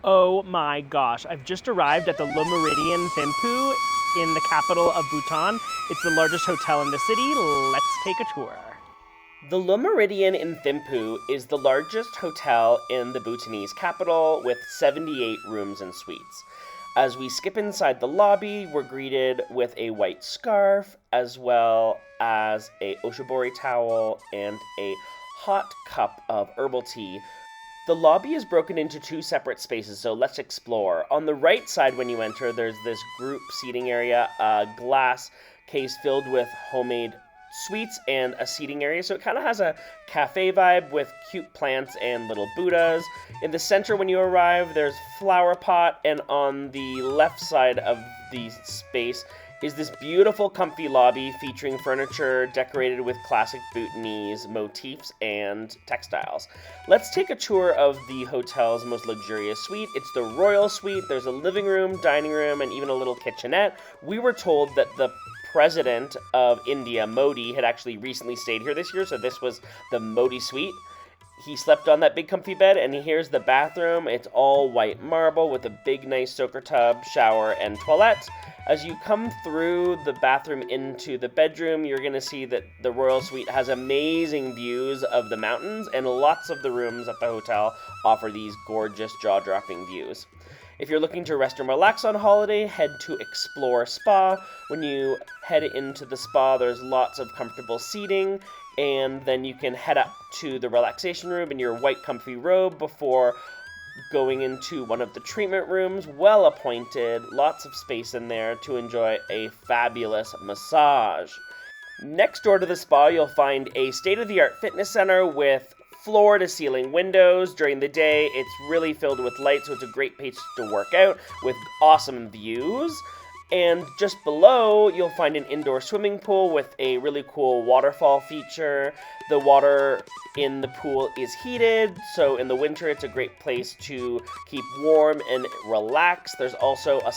Oh my gosh, I've just arrived at the Meridien Thimphu in the capital of Bhutan. It's the largest hotel in the city. Let's take a tour. The Le Meridien in Thimphu is the largest hotel in the Bhutanese capital with 78 rooms and suites. As we skip inside the lobby, we're greeted with a white scarf as well as a oshibori towel and a hot cup of herbal tea. The lobby is broken into two separate spaces, so let's explore. On the right side, when you enter, there's this group seating area, a glass case filled with homemade sweets, and a seating area. So it kind of has a cafe vibe with cute plants and little Buddhas. In the center, when you arrive, there's flower pot, and on the left side of the space is this beautiful, comfy lobby featuring furniture decorated with classic Bhutanese motifs and textiles. Let's take a tour of the hotel's most luxurious suite. It's the Royal Suite. There's a living room, dining room, and even a little kitchenette. We were told that the president of India, Modi, had actually recently stayed here this year, so this was the Modi Suite. He slept on that big comfy bed, and here's the bathroom. It's all white marble with a big nice soaker tub, shower, and toilette. As you come through the bathroom into the bedroom, you're going to see that the Royal Suite has amazing views of the mountains, and lots of the rooms at the hotel offer these gorgeous jaw-dropping views. If you're looking to rest and relax on holiday, head to Explore Spa. When you head into the spa, there's lots of comfortable seating, and then you can head up to the relaxation room in your white comfy robe before going into one of the treatment rooms, well appointed, lots of space in there to enjoy a fabulous massage. Next door to the spa, you'll find a state-of-the-art fitness center with floor-to-ceiling windows. During the day, it's really filled with light, so it's a great place to work out with awesome views. And just below, you'll find an indoor swimming pool with a really cool waterfall feature. The water in the pool is heated, so in the winter, it's a great place to keep warm and relax. There's also a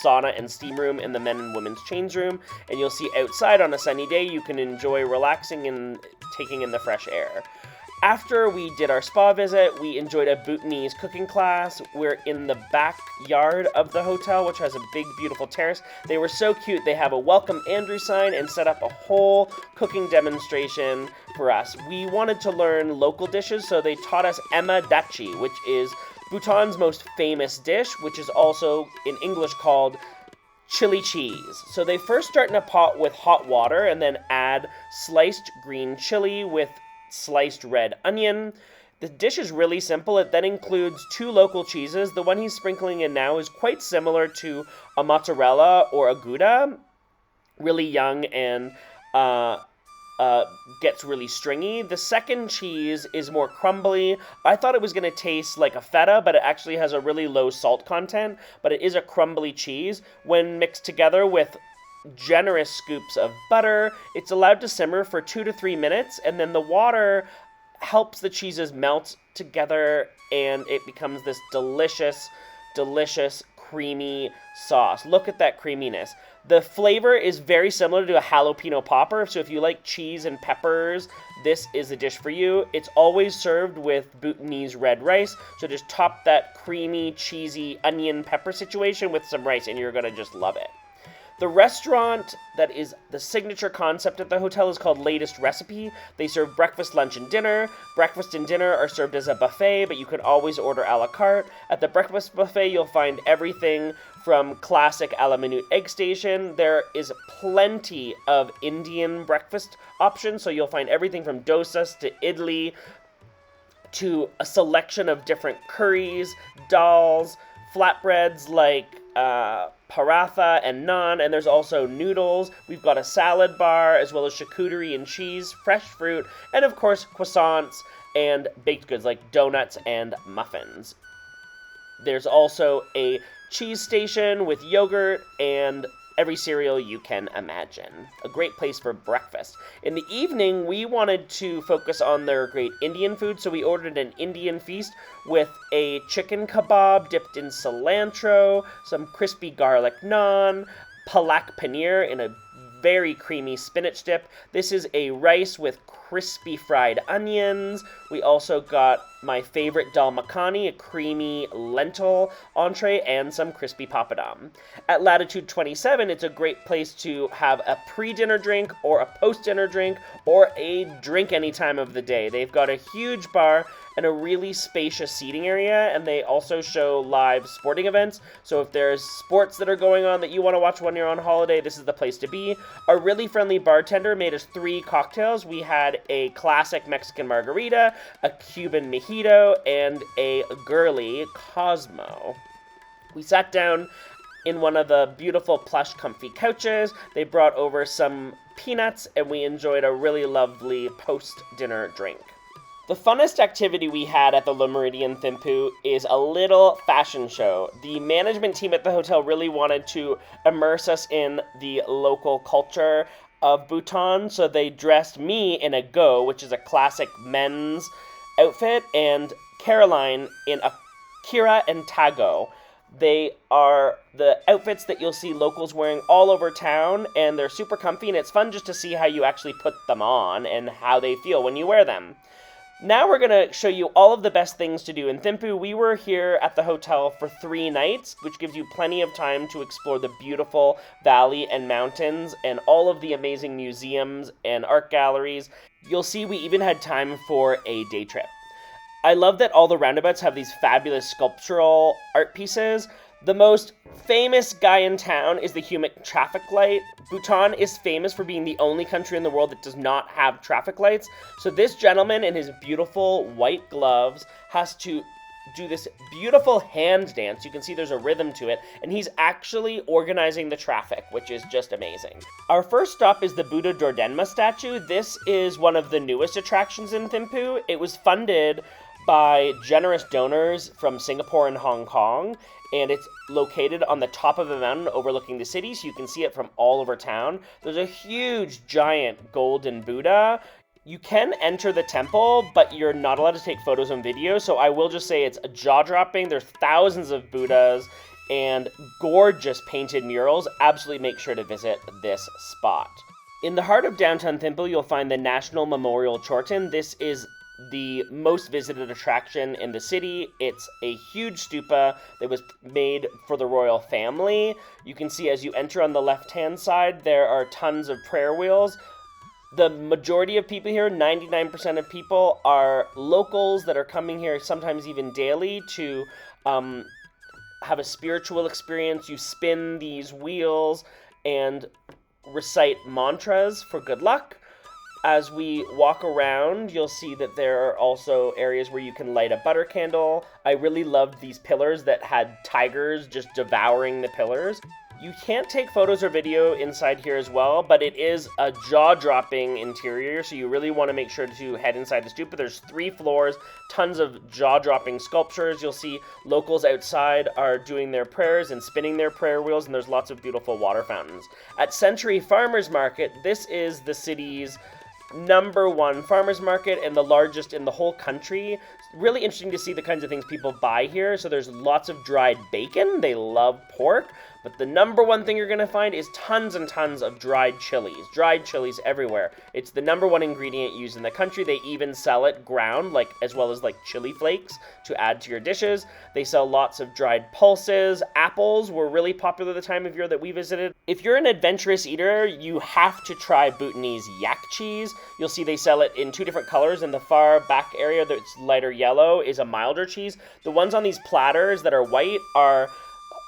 sauna and steam room in the men and women's change room, and you'll see outside on a sunny day, you can enjoy relaxing and taking in the fresh air. After we did our spa visit, we enjoyed a Bhutanese cooking class. We're in the backyard of the hotel, which has a big, beautiful terrace. They were so cute. They have a welcome Andrew sign and set up a whole cooking demonstration for us. We wanted to learn local dishes, so they taught us Emma Dachi, which is Bhutan's most famous dish, which is also in English called chili cheese. So they first start in a pot with hot water and then add sliced green chili with sliced red onion. The dish is really simple. It then includes two local cheeses. The one he's sprinkling in now is quite similar to a mozzarella or a Gouda, really young and gets really stringy. The second cheese is more crumbly. I thought it was going to taste like a feta, but it actually has a really low salt content, but it is a crumbly cheese. When mixed together with generous scoops of butter, it's allowed to simmer for 2 to 3 minutes, and then the water helps the cheeses melt together, and it becomes this delicious, delicious, creamy sauce. Look at that creaminess. The flavor is very similar to a jalapeno popper, so if you like cheese and peppers, this is the dish for you. It's always served with Bhutanese red rice, so just top that creamy, cheesy onion pepper situation with some rice, and you're gonna just love it. The restaurant that is the signature concept at the hotel is called Latest Recipe. They serve breakfast, lunch, and dinner. Breakfast and dinner are served as a buffet, but you can always order a la carte. At the breakfast buffet, you'll find everything from classic a la minute egg station. There is plenty of Indian breakfast options, so you'll find everything from dosas to idli to a selection of different curries, dals, flatbreads like paratha and naan, and there's also noodles. We've got a salad bar, as well as charcuterie and cheese, fresh fruit, and of course croissants and baked goods like donuts and muffins. There's also a cheese station with yogurt and every cereal you can imagine. A great place for breakfast. In the evening, we wanted to focus on their great Indian food, so we ordered an Indian feast with a chicken kebab dipped in cilantro, some crispy garlic naan, palak paneer in a very creamy spinach dip. This is a rice with crispy fried onions. We also got my favorite dal makhani, a creamy lentil entree, and some crispy papadum. At latitude 27, it's a great place to have a pre-dinner drink or a post-dinner drink or a drink any time of the day. They've got a huge bar and a really spacious seating area, and they also show live sporting events. So if there's sports that are going on that you want to watch when you're on holiday, this is the place to be. Our really friendly bartender made us 3 cocktails. We had a classic Mexican margarita, a Cuban mojito, and a girly Cosmo. We sat down in one of the beautiful plush comfy couches. They brought over some peanuts, and we enjoyed a really lovely post-dinner drink. The funnest activity we had at the Meridien Thimphu is a little fashion show. The management team at the hotel really wanted to immerse us in the local culture of Bhutan, so they dressed me in a go, which is a classic men's outfit, and Caroline in a kira and tago. They are the outfits that you'll see locals wearing all over town, and they're super comfy, and it's fun just to see how you actually put them on and how they feel when you wear them. Now we're going to show you all of the best things to do in Thimphu. We were here at the hotel for 3 nights, which gives you plenty of time to explore the beautiful valley and mountains and all of the amazing museums and art galleries. You'll see we even had time for a day trip. I love that all the roundabouts have these fabulous sculptural art pieces. The most famous guy in town is the human traffic light. Bhutan is famous for being the only country in the world that does not have traffic lights. So this gentleman in his beautiful white gloves has to do this beautiful hand dance. You can see there's a rhythm to it, and he's actually organizing the traffic, which is just amazing. Our first stop is the Buddha Dordenma statue. This is one of the newest attractions in Thimphu. It was funded by generous donors from Singapore and Hong Kong, and it's located on the top of a mountain overlooking the city, so you can see it from all over town. There's a huge, giant golden Buddha. You can enter the temple, but you're not allowed to take photos and videos, so I will just say it's jaw-dropping. There's thousands of Buddhas and gorgeous painted murals. Absolutely make sure to visit this spot. In the heart of downtown Thimphu, you'll find the National Memorial Chorten. This is the most visited attraction in the city. It's a huge stupa that was made for the royal family. You can see as you enter on the left-hand side, there are tons of prayer wheels. The majority of people here, 99% of people, are locals that are coming here sometimes even daily to have a spiritual experience. You spin these wheels and recite mantras for good luck. As we walk around, you'll see that there are also areas where you can light a butter candle. I really loved these pillars that had tigers just devouring the pillars. You can't take photos or video inside here as well, but it is a jaw-dropping interior, so you really want to make sure to head inside the stupa. There's 3 floors, tons of jaw-dropping sculptures. You'll see locals outside are doing their prayers and spinning their prayer wheels, and there's lots of beautiful water fountains. At Century Farmers Market, this is the city's #1 farmers market and the largest in the whole country. Really interesting to see the kinds of things people buy here. So there's lots of dried bacon. They love pork. But the #1 thing you're going to find is tons and tons of dried chilies. Dried chilies everywhere. It's the #1 ingredient used in the country. They even sell it ground, as well as chili flakes to add to your dishes. They sell lots of dried pulses. Apples were really popular the time of year that we visited. If you're an adventurous eater, you have to try Bhutanese yak cheese. You'll see they sell it in 2 different colors. In the far back area that's lighter yellow is a milder cheese. The ones on these platters that are white are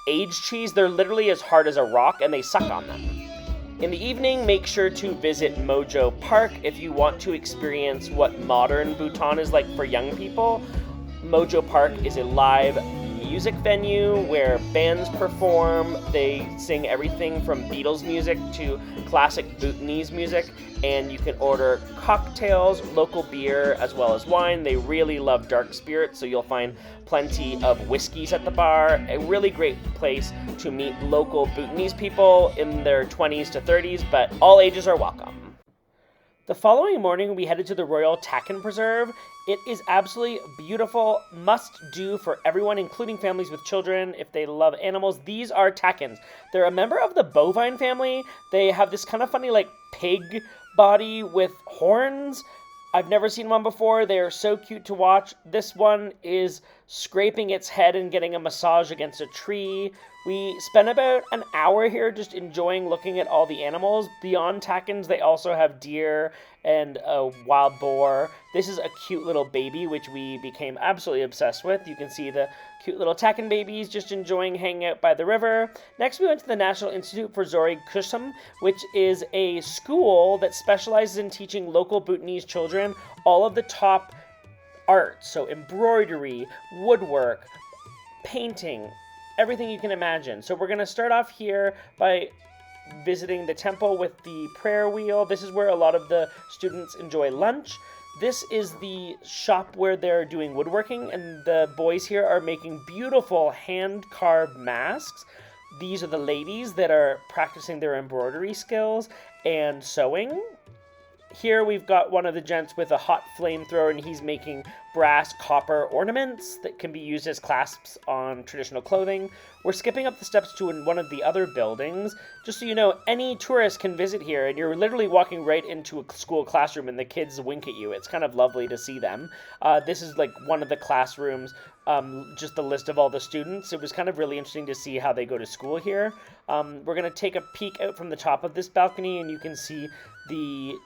aged cheese. They're literally as hard as a rock, and they suck on them. In the evening, make sure to visit Mojo Park if you want to experience what modern Bhutan is like for young people. Mojo Park is a live music venue where bands perform. They sing everything from Beatles music to classic Bhutanese music, and you can order cocktails, local beer, as well as wine. They really love dark spirits, so you'll find plenty of whiskeys at the bar. A really great place to meet local Bhutanese people in their 20s to 30s, but all ages are welcome. The following morning, we headed to the Royal Takin Preserve. It is absolutely beautiful, must-do for everyone, including families with children if they love animals. These are takins. They're a member of the bovine family. They have this kind of funny, pig body with horns. I've never seen one before. They are so cute to watch. This one is scraping its head and getting a massage against a tree. We spent about an hour here just enjoying looking at all the animals. Beyond Takins, they also have deer and a wild boar. This is a cute little baby, which we became absolutely obsessed with. You can see the cute little Takin babies just enjoying hanging out by the river. Next, we went to the National Institute for Zori Kusum, which is a school that specializes in teaching local Bhutanese children all of the top arts. So embroidery, woodwork, painting, everything you can imagine. So we're going to start off here by visiting the temple with the prayer wheel. This is where a lot of the students enjoy lunch. This is the shop where they're doing woodworking, and the boys here are making beautiful hand-carved masks. These are the ladies that are practicing their embroidery skills and sewing. Here we've got one of the gents with a hot flamethrower, and he's making brass copper ornaments that can be used as clasps on traditional clothing. We're skipping up the steps to one of the other buildings. Just so you know, any tourist can visit here, and you're literally walking right into a school classroom, and the kids wink at you. It's kind of lovely to see them. This is like one of the classrooms, just the list of all the students. It was kind of really interesting to see how they go to school here. We're going to take a peek out from the top of this balcony, and you can see the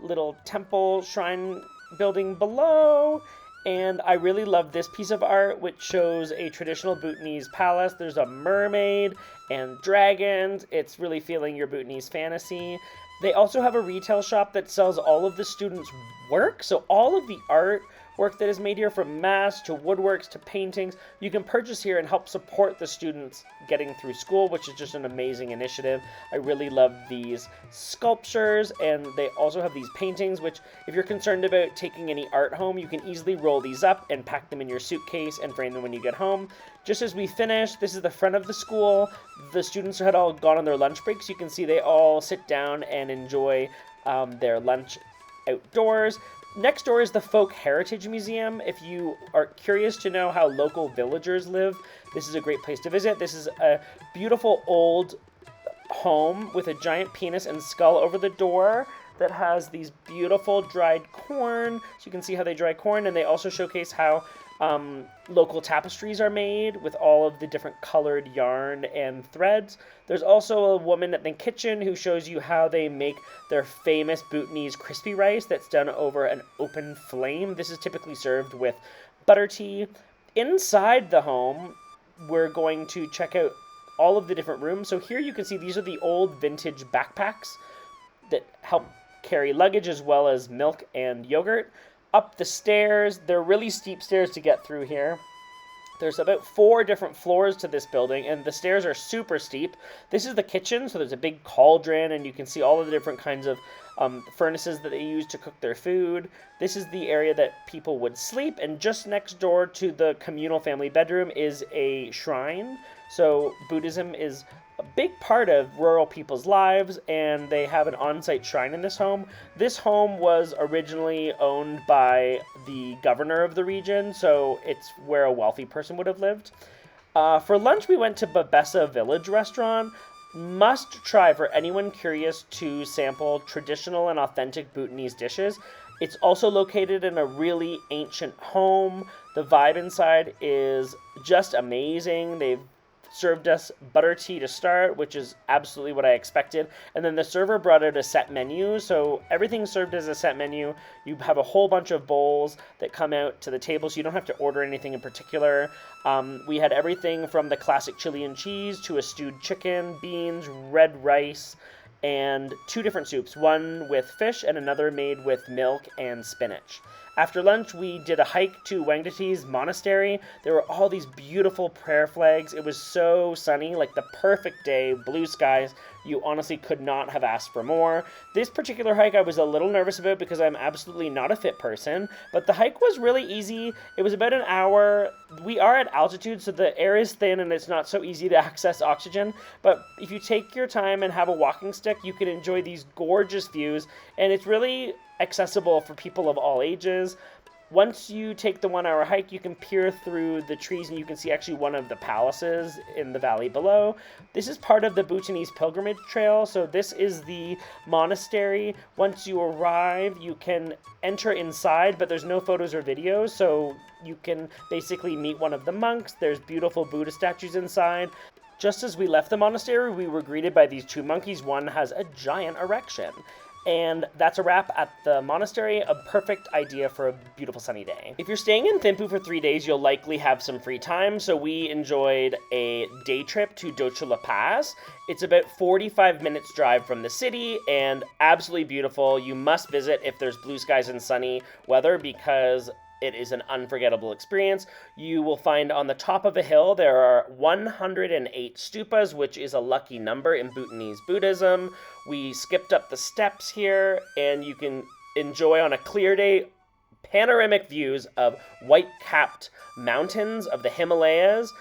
little temple shrine building below. And I really love this piece of art, which shows a traditional Bhutanese palace. There's a mermaid and dragons. It's really feeling your Bhutanese fantasy. They also have a retail shop that sells all of the students' work. So all of the art work that is made here, from masks to woodworks to paintings, you can purchase here and help support the students getting through school, which is just an amazing initiative. I really love these sculptures, and they also have these paintings, which if you're concerned about taking any art home, you can easily roll these up and pack them in your suitcase and frame them when you get home. Just as we finished, this is the front of the school. The students had all gone on their lunch breaks. You can see they all sit down and enjoy their lunch outdoors. Next door is the Folk Heritage Museum. If you are curious to know how local villagers live, this is a great place to visit. This is a beautiful old home with a giant penis and skull over the door that has these beautiful dried corn. So you can see how they dry corn, and they also showcase how local tapestries are made with all of the different colored yarn and threads. There's also a woman in the kitchen who shows you how they make their famous Bhutanese crispy rice that's done over an open flame. This is typically served with butter tea. Inside the home, we're going to check out all of the different rooms. So here you can see these are the old vintage backpacks that help carry luggage as well as milk and yogurt. Up the stairs, they're really steep stairs to get through here. There's about 4 different floors to this building, and the stairs are super steep. This is the kitchen, so there's a big cauldron, and you can see all of the different kinds of furnaces that they use to cook their food. This is the area that people would sleep, and just next door to the communal family bedroom is a shrine. So Buddhism is a big part of rural people's lives, and they have an on-site shrine in this home. This home was originally owned by the governor of the region, so it's where a wealthy person would have lived. For lunch, we went to Babessa Village Restaurant. Must try for anyone curious to sample traditional and authentic Bhutanese dishes. It's also located in a really ancient home. The vibe inside is just amazing. They've served us butter tea to start, which is absolutely what I expected. And then the server brought out a set menu. So everything's served as a set menu. You have a whole bunch of bowls that come out to the table, so you don't have to order anything in particular. We had everything from the classic chili and cheese to a stewed chicken, beans, red rice, and 2 different soups, one with fish and another made with milk and spinach. After lunch, we did a hike to Wangdati's monastery. There were all these beautiful prayer flags. It was so sunny, like the perfect day, blue skies. You honestly could not have asked for more. This particular hike I was a little nervous about because I'm absolutely not a fit person, but the hike was really easy. It was about an hour. We are at altitude, so the air is thin and it's not so easy to access oxygen, but if you take your time and have a walking stick, you can enjoy these gorgeous views, and it's really accessible for people of all ages. Once you take the 1-hour hike, you can peer through the trees and you can see actually one of the palaces in the valley below. This is part of the Bhutanese pilgrimage trail, so this is the monastery. Once you arrive, you can enter inside, but there's no photos or videos, so you can basically meet one of the monks. There's beautiful Buddha statues inside. Just as we left the monastery, we were greeted by these 2 monkeys. One has a giant erection. And that's a wrap at the monastery, a perfect idea for a beautiful sunny day. If you're staying in Thimphu for 3 days, you'll likely have some free time, so we enjoyed a day trip to Dochula Pass. It's about 45 minutes drive from the city and absolutely beautiful. You must visit if there's blue skies and sunny weather because it is an unforgettable experience. You will find on the top of a hill there are 108 stupas, which is a lucky number in Bhutanese Buddhism. We skipped up the steps here, and you can enjoy on a clear day panoramic views of white-capped mountains of the Himalayas.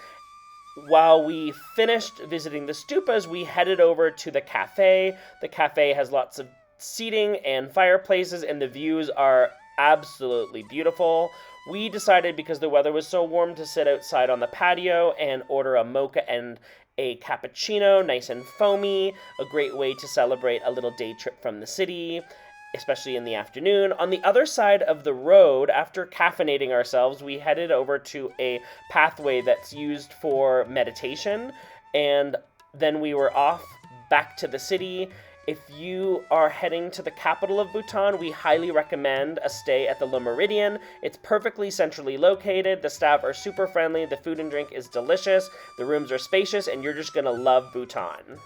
While we finished visiting the stupas, we headed over to the cafe. The cafe has lots of seating and fireplaces, and the views are absolutely beautiful. We decided, because the weather was so warm, to sit outside on the patio and order a mocha and a cappuccino, nice and foamy, a great way to celebrate a little day trip from the city, especially in the afternoon. On the other side of the road, after caffeinating ourselves, we headed over to a pathway that's used for meditation, and then we were off back to the city. If you are heading to the capital of Bhutan, we highly recommend a stay at the Meridien. It's perfectly centrally located, the staff are super friendly, the food and drink is delicious, the rooms are spacious, and you're just gonna love Bhutan.